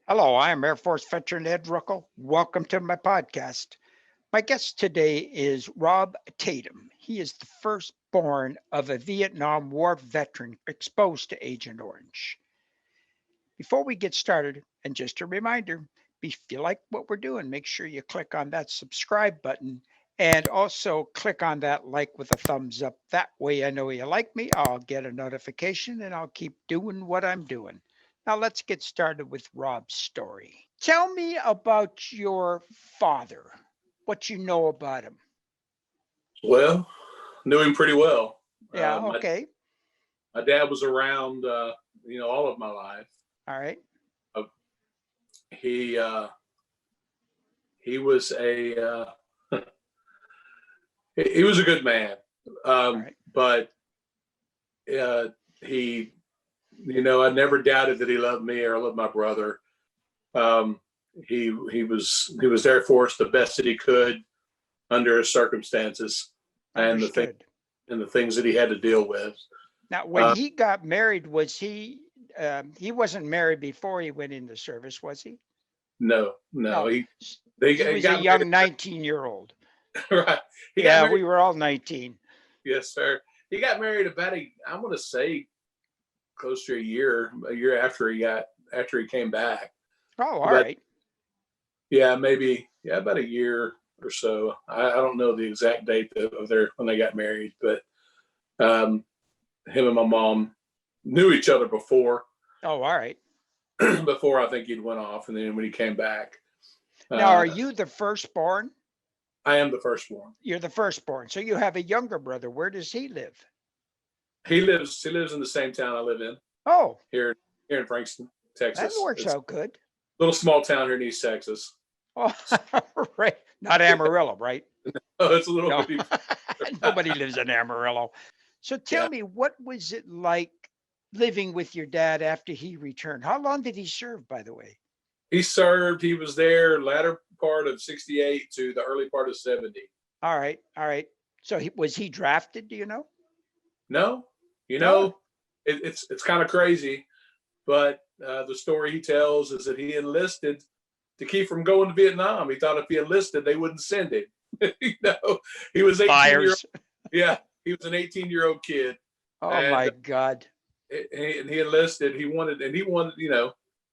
Hello, I am Air Force veteran Ed Ruckel. Welcome to my podcast. My guest today is Rob Tatum. He is the firstborn of a Vietnam War veteran exposed to Agent Orange. Before we get started, and just a reminder, if you like what we're doing, make sure you click on that subscribe button and also click on that like with a thumbs up. That way I know you like me, I'll get a notification and I'll keep doing what I'm doing. Now let's get started with Rob's story. Tell me about your father, what you know about him. Well, knew him pretty well. Yeah, My, okay. my dad was around, all of my life. All right. Uh, he he was he was a good man, All right. but he, I never doubted that he loved me or loved my brother. Um, he was there for us the best that he could under his circumstances and Understood. the things that he had to deal with. Now, when Uh, he got married, was he wasn't married before he went into service, was he? no, No, they he was a got married. young 19-year-old. Right. He got Yeah, married. we were all 19. Yes, sir. He got married about I'm going to say close to a year after he came back. Oh, all But right. yeah, maybe, about a year or so. I don't know the exact date of their, when they got married, but him and my mom knew each other before, Oh, all right. before I think he'd went off. And then when he came back, Now, uh, are you the firstborn? I am the firstborn. You're the firstborn. So you have a younger brother. Where does he live? He lives in the same town I live in Oh, here, here in Frankston, that Texas. works It's out good. a little small town here in East Texas. Oh, right. Not Amarillo, right? Oh, it's a little No, bit. nobody lives in Amarillo. So tell Yeah. me, what was it like living with your dad after he returned? How long did he serve, by the way? He served. He was there latter part of '68 to the early part of '70. All right, all right. So was he drafted? Do you know? No, Oh, it's kind of crazy, but the story he tells is that he enlisted to keep from going to Vietnam. He thought if he enlisted, they wouldn't send him. He was 18 year. fires. Yeah, he was an 18-year-old kid, Oh and my God. he enlisted.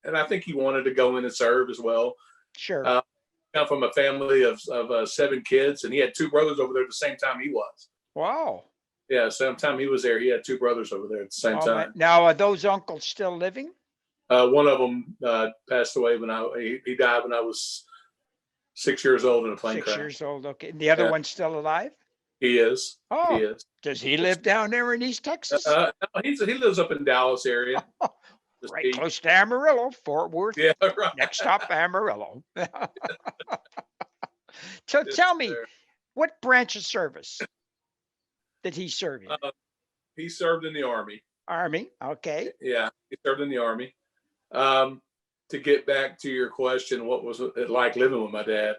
And I think he wanted to go in and serve as well. Sure. Uh, Come from a family of 7 kids, and he had 2 brothers over there at the same time he was. Wow. Yeah, same time he was there, he had 2 brothers over there at the same Oh my. time. Now, are those uncles still living? One of them passed away he died when I was 6 years old in a plane 6 years crash. old. Okay. And the other Yeah, one's still alive? he is. He Oh, is. does he Yes. live down there in East Texas? No, he lives up in Dallas area. Just Right close to Amarillo, Fort Worth. yeah, right. Next stop, Amarillo. So Yes, tell me, sir. what branch of service did he serve in? He served in the Army. Army. Okay. Yeah, he served in the Army. Um, to get back to your question, what was it like living with my dad?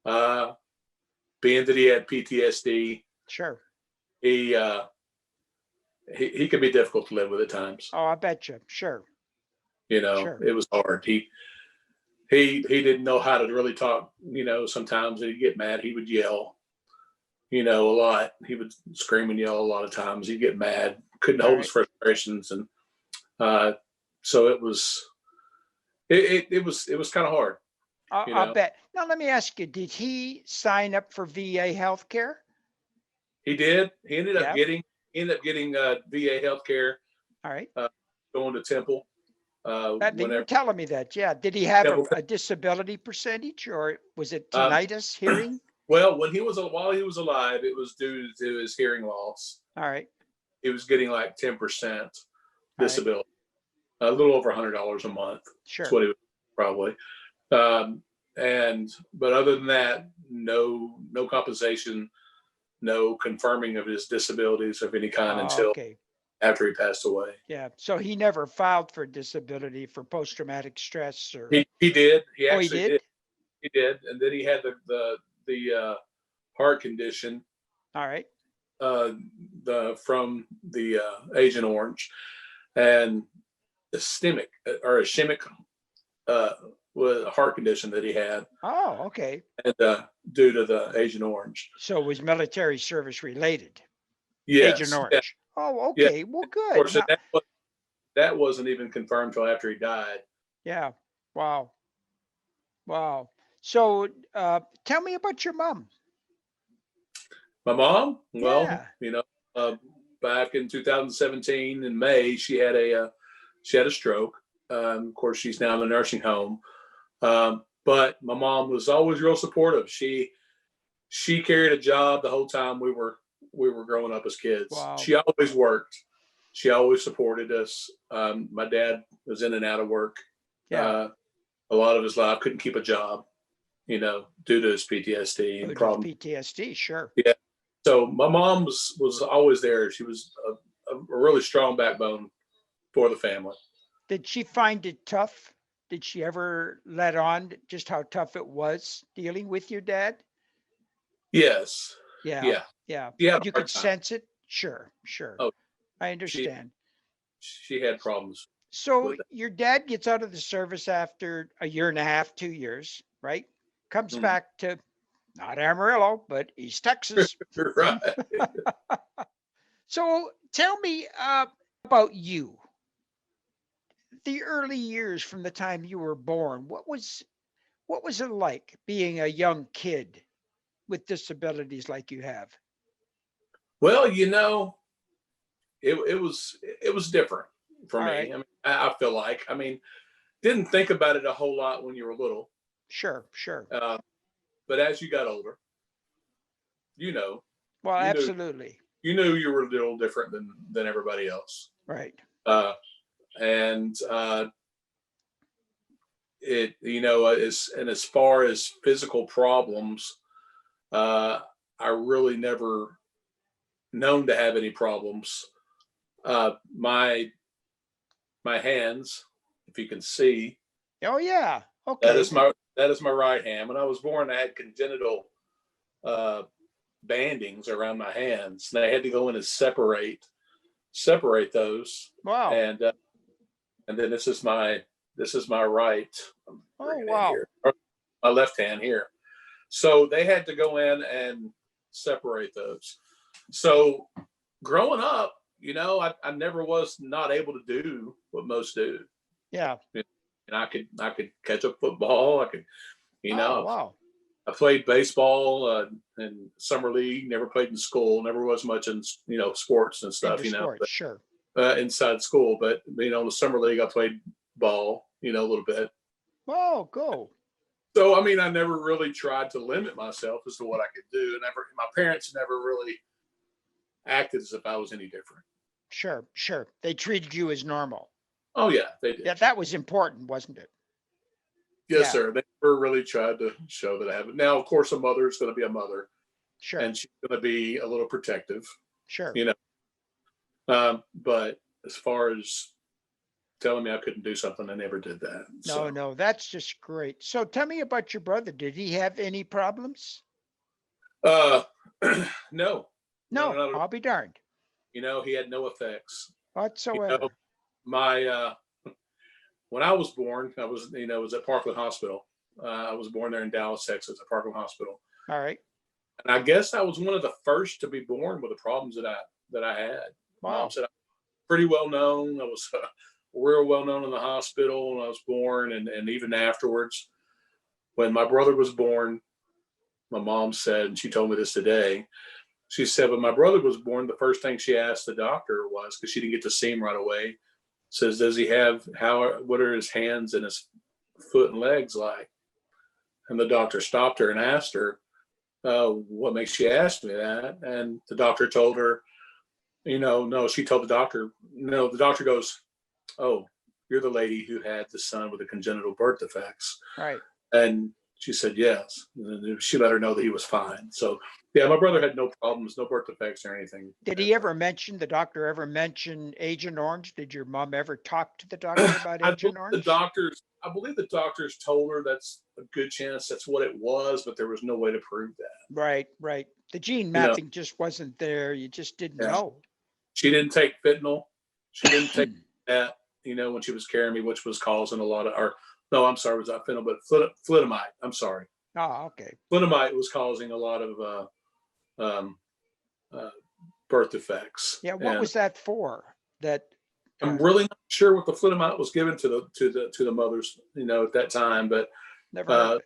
Uh, Being that he had PTSD, Sure. he uh, he could be difficult to live with at times. Oh, I bet you. Sure. Sure. It was hard. He didn't know how to really talk. Sometimes he'd get mad. He would yell. A lot. He would scream and yell a lot of times. He'd get mad. Couldn't All hold his right. frustrations, and so it was kind of hard. You I'll know, bet. Now, let me ask you, did he sign up for VA health care? he did. Yeah. He ended up getting VA health care, All right. going to Temple. You were Whenever telling me that. Yeah. Did he have Temple. a disability percentage or was it Um, tinnitus, hearing? well, while he was alive, it was due to his hearing loss. All right. He was getting like 10% All right. disability, a little over $100 a month. That's Sure. what he was probably. But other than that, no compensation, no confirming of his disabilities of any kind Oh, until okay. after he passed away. Yeah. So he never filed for disability for post-traumatic stress or. He did. He Oh, he actually did. did? He did, and then he had the heart condition, All right. from the Agent Orange, and ischemic. with a heart condition that he had, Oh, okay. and due to the Agent Orange. So it was military service related. Agent Yes, yeah, Orange. Oh, yeah. okay. Well, Of good. course, that wasn't even confirmed till after he died. Yeah. Wow. Wow. So tell me about your mom. My mom, well, Yeah. back in 2017 in May, she had a stroke. Of course, she's now in a nursing home. But my mom was always real supportive. She carried a job the whole time we were growing up as kids. Wow. She always worked. She always supported us. My dad was in and out of work Yeah. a lot of his life. Couldn't keep a job, due to his PTSD Oh, and to the problems. PTSD. Sure. Yeah. So my mom was always there. She was a really strong backbone for the family. Did she find it tough? Did she ever let on just how tough it was dealing with your dad? Yes. Yeah. Yeah. Yeah. She had a You hard could time. sense it. Sure. Sure. Oh, I she understand. she had problems So with that. your dad gets out of the service after a year and a half, 2 years, right? Comes Mhm. back to not Amarillo, but East Texas. Right. So tell me about you, the early years from the time you were born. What was it like being a young kid with disabilities like you have? Well, it was different for All me. right. I mean, I feel like, didn't think about it a whole lot when you were little, Sure, sure. uh, but as you got older, you know, Well, you knew absolutely. you knew you were a little different than everybody else. Right. Uh, and as far as physical problems, uh, I really never known to have any problems. My hands, if you can see, Oh yeah. that Okay. is my right hand. When I was born, I had congenital uh, bandings around my hands. And they had to go in and separate those, Wow. and then this is my right. I'm Oh bringing it in wow. here, my left hand here. So they had to go in and separate those. So growing up, I never was not able to do what most do. Yeah. And I could catch a football. I could, you Oh know, wow. I played baseball in summer league. Never played in school. Never was much in sports and stuff. Into sports. Sure. But inside school. But in the summer league, I played ball. A little bit. Oh, go. So I never really tried to limit myself as to what I could do. My parents never really acted as if I was any different. Sure, sure. They treated you as normal. Oh yeah, they Yeah, did. that was important, wasn't it? Yes, Yeah, sir. They never really tried to show that I have it. Now, of course, a mother is going to be a mother, sure, and she's going to be a little protective, sure. you know. But as far as telling me I couldn't do something, I never did that. No, So, no, that's just great. So tell me about your brother. Did he have any problems? uh, no, no, No, not at all. I'll be darned. He had no effects. You know, Whatsoever. my when I was born, I was at Parkland Hospital. I was born there in Dallas, Texas, at Parkland Hospital, All right. and I guess I was one of the first to be born with the problems that I had. Mom Wow. said I was pretty well known. I was real well known in the hospital when I was born, and even afterwards. When my brother was born, my mom said, and she told me this today. She said when my brother was born, the first thing she asked the doctor was, because she didn't get to see him right away, says, "Does he have what are his hands and his foot and legs like?" And the doctor stopped her and asked her, "What makes you ask me that?" And the doctor told her, no, she told the doctor, no, the doctor goes, "Oh, you're the lady who had the son with the congenital birth defects." Right. And she said, "Yes." And she let her know that he was fine. So, yeah, my brother Right. had no problems, no birth defects or anything. Did he ever mention, the doctor ever mention Agent Orange? Did your mom ever talk to the doctor about I believe Agent the Orange? doctors, I believe the doctors told her that's a good chance that's what it was, but there was no way to prove that. Right, right. The gene You know, mapping just wasn't there. You just didn't yeah. know. She didn't take fentanyl. She didn't take that, when she was carrying me, which was causing a lot of, or No, I'm sorry, it was not fentanyl, but flutamide. I'm sorry. Oh, okay. Flutamide was causing a lot of um, uh, birth defects, Yeah, what and was that for? That I'm uh, really not sure what the flutamide was given to the mothers, at that time, but never heard uh, of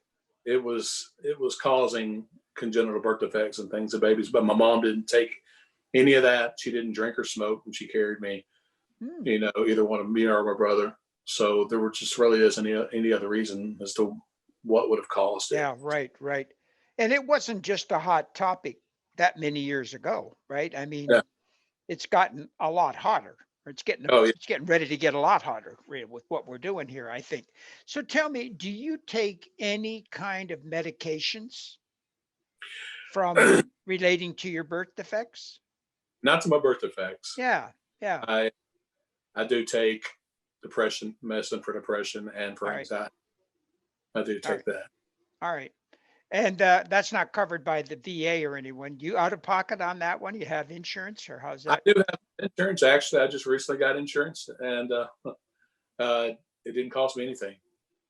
it. it was causing congenital birth defects and things of babies. But my mom didn't take any of that. She didn't drink or smoke when she carried me. Hmm. Either one of me or my brother. So there were just really isn't any other reason as to what would have caused it. Yeah, right, right. And it wasn't just a hot topic that many years ago, right? I Yeah. mean, it's gotten a lot hotter, or Oh yeah. it's getting ready to get a lot hotter with what we're doing here, I think. So tell me, do you take any kind of medications from relating to your birth defects? Not to my birth defects. Yeah, yeah. I I do take depression medicine for depression and for All right, anxiety. I do all take right, that. all right. And that's not covered by the VA or anyone. You out of pocket on that one? You have insurance, or how's I that? do have insurance. Actually, I just recently got insurance, and it didn't cost me anything.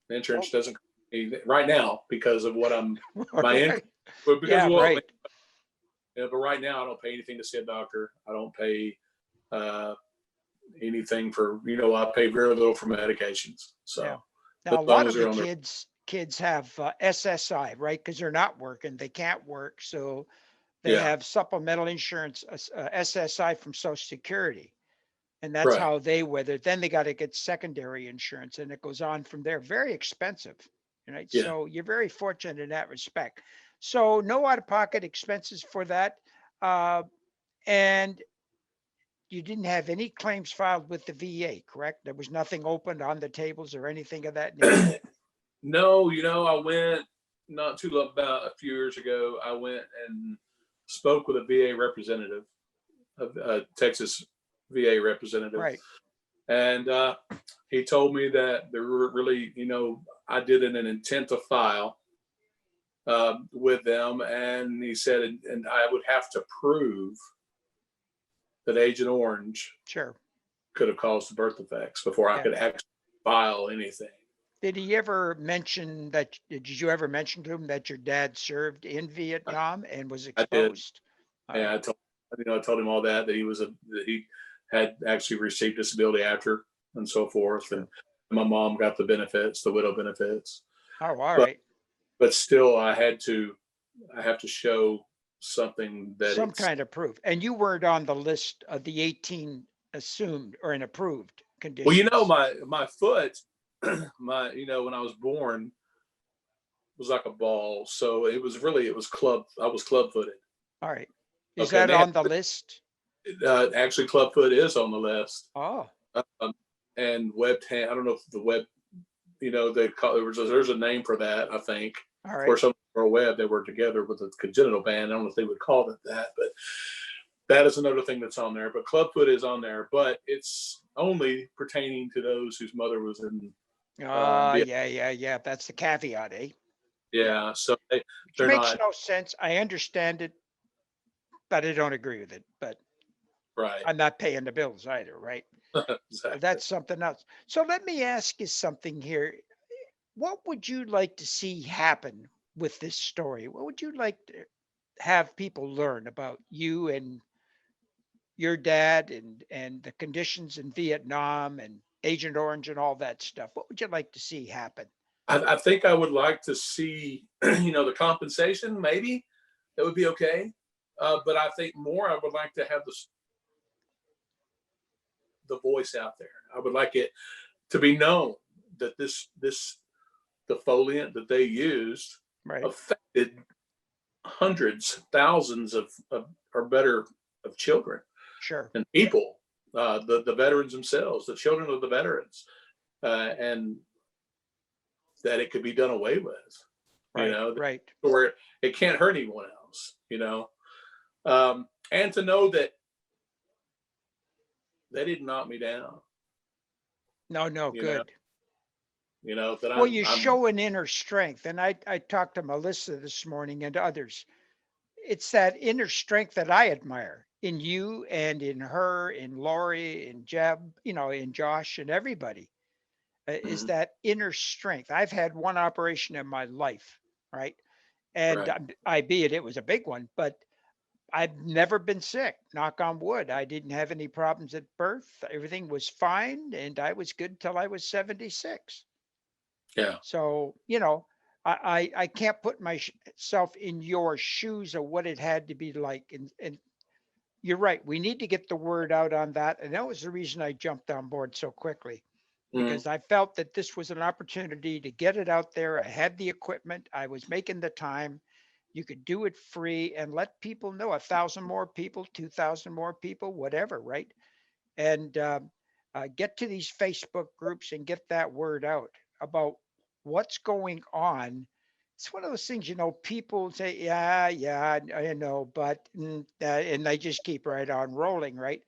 The insurance Oh, doesn't cost me right now because of what I'm all my income, right. but because Yeah, of what. right. But right now, I don't pay anything to see a doctor. I don't pay uh, anything for. I pay very little for medications. Yeah. So as Now, a long lot as of the they're on the kids have SSI, right? Because they're not working, they can't work, so they yeah, have supplemental insurance, SSI from Social Security, and that's right, how they weather. Then they got to get secondary insurance, and it goes on from there. Very expensive, right? yeah. So you're very fortunate in that respect. So no out-of-pocket expenses for that, uh, and you didn't have any claims filed with the VA, correct? There was nothing opened on the tables or anything of that nature. No, I went not too long about a few years ago. I went and spoke with a VA representative, a Texas VA representative, Right. and he told me that there were really, I did an intent to file with them, and he said, and I would have to prove that Agent Orange Sure. could have caused the birth defects before I Yeah. could actually file anything. Did he ever mention that? Did you ever mention to him that your dad served in I, Vietnam and was I did, exposed? All and right. I told him all that that he had actually received disability after and so forth, and Sure. my mom got the benefits, the widow benefits, Oh, all but right. still, I have to show something that Some it's. kind of proof. And you weren't on the list of the 18 assumed or an approved Well, conditions. my foot, when I was born was like a ball, so it was club. I was club footed. All right. Is Okay, and that on the list? actually club foot is on the list, Oh, um, and webbed hand. I don't know if the web, they call there's a name for that. I think all for right. some or web they work together with a congenital band. I don't know if they would call it that, but that is another thing that's on there. But clubfoot is on there, but it's only pertaining to those whose mother was in. Vietnam. Yeah, yeah, yeah. That's the caveat, eh? Yeah. Yeah, so Which they're makes not no sense. I understand it, but I don't agree with it. But right. I'm not paying the bills either, right? So Exactly. that's something else. So let me ask you something here. What would you like to see happen with this story? What would you like to have people learn about you and your dad and the conditions in Vietnam and Agent Orange and all that stuff? What would you like to see happen? I think I would like to see, the compensation. Maybe that would be okay, but I think more. I would like to have the voice out there. I would like it to be known that this defoliant that they used Right. affected hundreds, thousands of or better of children Sure. and people, the veterans themselves, the children of the veterans, and that it could be done away with, Right. Right. where it can't hurt anyone else, and to know that they didn't knock me down, No, no, you know, good. that Well, you I'm show an inner strength. And I talked to Melissa this morning and others. It's that inner strength that I admire in you and in her, in Lori, in Jeb, in Josh and everybody. is Mhm. that inner strength. I've had one operation in my life, right? And Right. albeit it was a big one, but I've never been sick, knock on wood. I didn't have any problems at birth. Everything was fine, and I was good till I was 76. Yeah. So, I can't put myself in your shoes of what it had to be like. And you're right. We need to get the word out on that. And that was the reason I jumped on board so quickly, Mhm. because I felt that this was an opportunity to get it out there. I had the equipment, I was making the time. You could do it free and let people know, 1,000 more people, 2,000 more people, whatever, right? And get to these Facebook groups and get that word out about what's going on. It's one of those things, people say, yeah, yeah, I know, but, and they just keep right on rolling, right?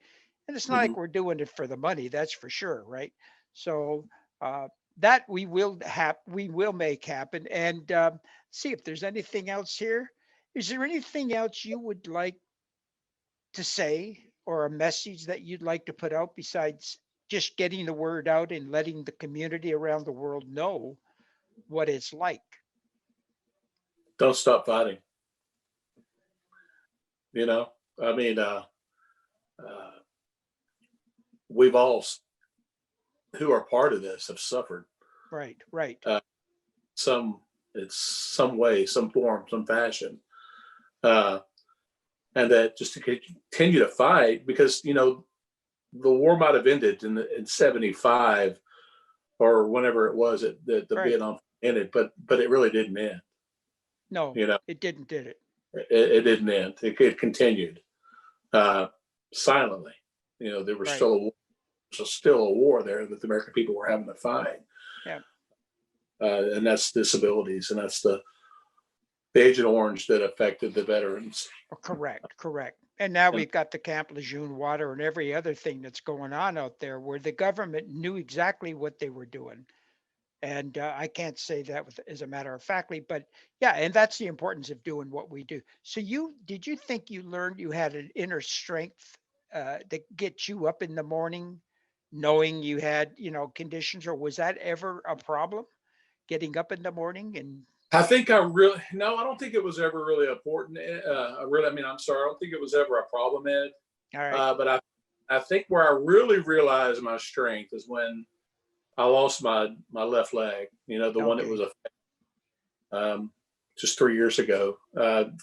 And it's not Mhm. like we're doing it for the money, that's for sure, right? So that we will make happen. And see if there's anything else here. Is there anything else you would like to say, or a message that you'd like to put out besides just getting the word out and letting the community around the world know what it's like? Don't stop fighting. You know, I mean, uh, we've all who are part of this have suffered. Right, right, Uh, some it's some way, some form, some fashion, uh, and that just to continue to fight because the war might have ended in '75 or whenever it was that the right. Vietnam ended, but it really didn't end. No, You know, it didn't, did it? it didn't end. It continued uh, silently. There was Right. still a war there that the American people were having to fight, Yeah. and that's disabilities, and that's the Agent Orange that affected the veterans. Correct, correct. And now And we've got the Camp Lejeune water and every other thing that's going on out there where the government knew exactly what they were doing. And I can't say that as a matter of factly, but yeah, and that's the importance of doing what we do. So did you think you learned you had an inner strength that gets you up in the morning, knowing you had, conditions, or was that ever a problem, getting up in the morning? And I think I really no, I don't think it was ever really important. I'm sorry, I don't think it was ever a problem, Ed. all right, But I think where I really realized my strength is when I lost my left leg. The one that okay, was just 3 years ago.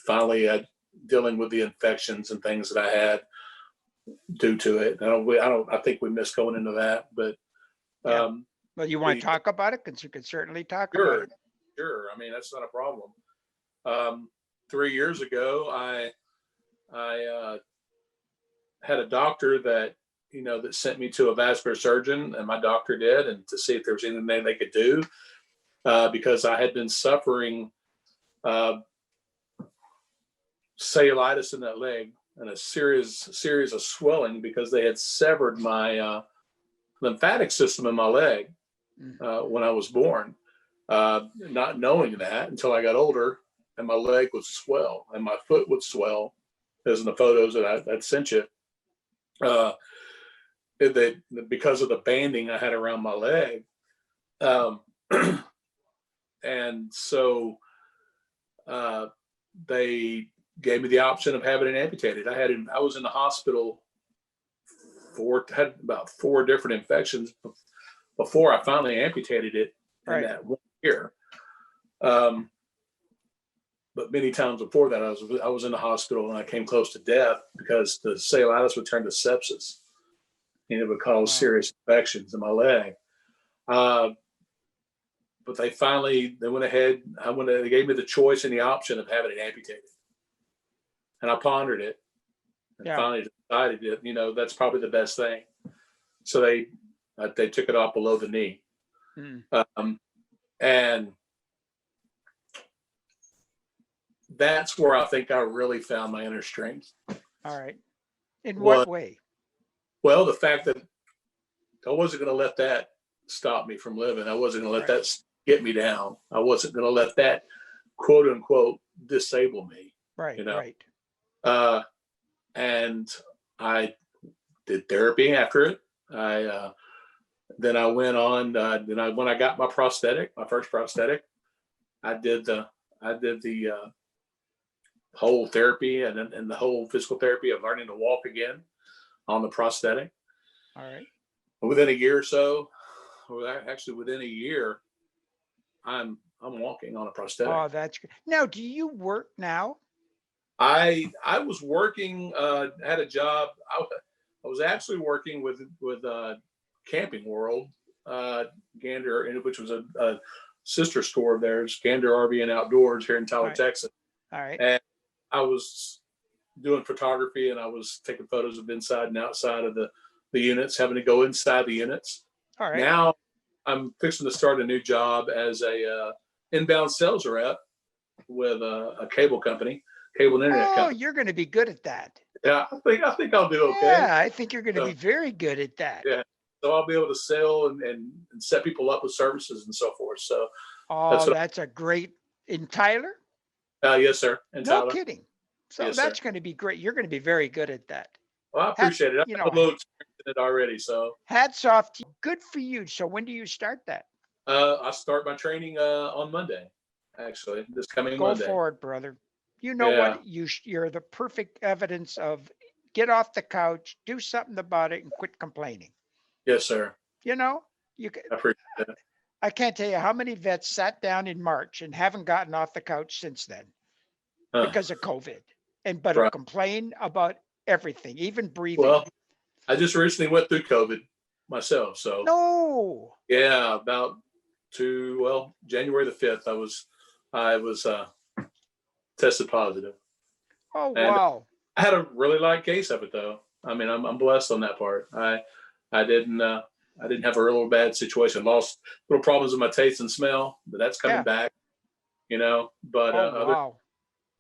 Finally, dealing with the infections and things that I had due to it. I think we missed going into that, but yeah. um, Well, you want we to talk about it? Because you can certainly talk about sure, it. sure. I mean, that's not a problem. Um, 3 years ago, I had a doctor that sent me to a vascular surgeon, and my doctor did, and to see if there was anything they could do because I had been suffering uh, cellulitis in that leg and a series of swelling because they had severed my lymphatic system in my leg Mm. when I was born, not knowing that until I got older, and my leg would swell and my foot would swell, as in the photos that I'd sent you. Uh, because of the banding I had around my leg. Um, and so uh, they gave me the option of having it amputated. I was in the hospital had about 4 different infections before I finally amputated it in Right. that 1 year. Um, but many times before that, I was in the hospital and I came close to death because the cellulitis would turn to sepsis and it would cause Wow. serious infections in my leg. Uh, but they went ahead. They gave me the choice and the option of having it amputated, and I pondered it and Yeah. finally decided that that's probably the best thing. So they took it off below the knee, Mm. um, and that's where I think I really found my inner strength. All right. In what Was way? well the fact that I wasn't going to let that stop me from living. I wasn't going to let Right. that get me down. I wasn't going to let that quote unquote disable me. Right. You know, Right. uh, and I did therapy after it. I then I went on. When I got my prosthetic, my first prosthetic, I did the whole therapy and the whole physical therapy of learning to walk again on the prosthetic. All right. Within a year or so, or actually within a year, I'm walking on a prosthetic. Oh, that's good. Now, do you work now? I was working, had a job. I was actually working with Camping World, Gander, which was a sister store of theirs, Gander RV and Outdoors here in Tyler, Right. Texas. All right. And I was doing photography, and I was taking photos of inside and outside of the units, having to go inside the units. All right. Now I'm fixing to start a new job as a inbound sales rep with a cable company, cable and internet Oh, company. you're going to be good at that. Yeah, I think I'll do okay. Yeah, I think you're going to So, be very good at that. yeah. So I'll be able to sell and set people up with services and so forth. So Oh, that's a great in Tyler. yes, sir. And No Tyler. kidding. So Yes, that's sir. going to be great. You're going to be very good at that. Well, I appreciate it. I have a little experience in it already. So hats off to you. Good for you. So when do you start that? I start my training on Monday, actually, this coming Monday. Go for it, brother. You know what? You're the perfect evidence of get off the couch, do something about it, and quit complaining. Yes, sir. You know, I appreciate it. I can't tell you how many vets sat down in March and haven't gotten off the couch since then because of COVID, but have complained about everything, even breathing. Well, I just recently went through COVID myself, so no. Yeah, about January the 5th, I was tested positive. Oh, and wow. I had a really light case of it, though. I mean, I'm blessed on that part. I didn't have a real bad situation. Lost little problems with my taste and smell, but that's coming back, But wow.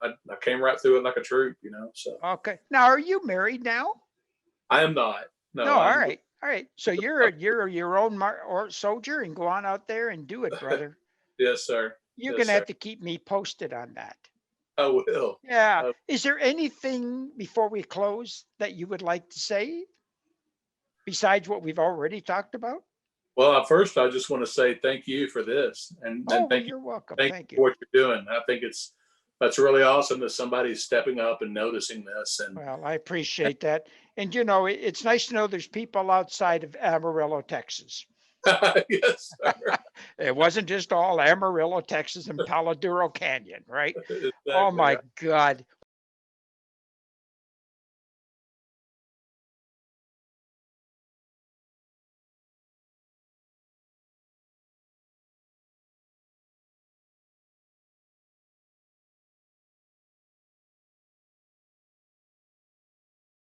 I came right through it like a troop, So okay. Now, are you married now? I am not. No. All right. All right. So you're your own soldier and go on out there and do it, brother. Yes, sir. You're going to have to keep me posted on that. I will. Yeah. Is there anything before we close that you would like to say besides what we've already talked about? Well, first, I just want to say thank you for this, and thank you're welcome. Thank you for what you're doing. I think that's really awesome that somebody's stepping up and noticing this. And well, I appreciate that. And it's nice to know there's people outside of Amarillo, Texas. Yes, sir. It wasn't just all Amarillo, Texas, and Palo Duro Canyon, right? Exactly. Oh my God.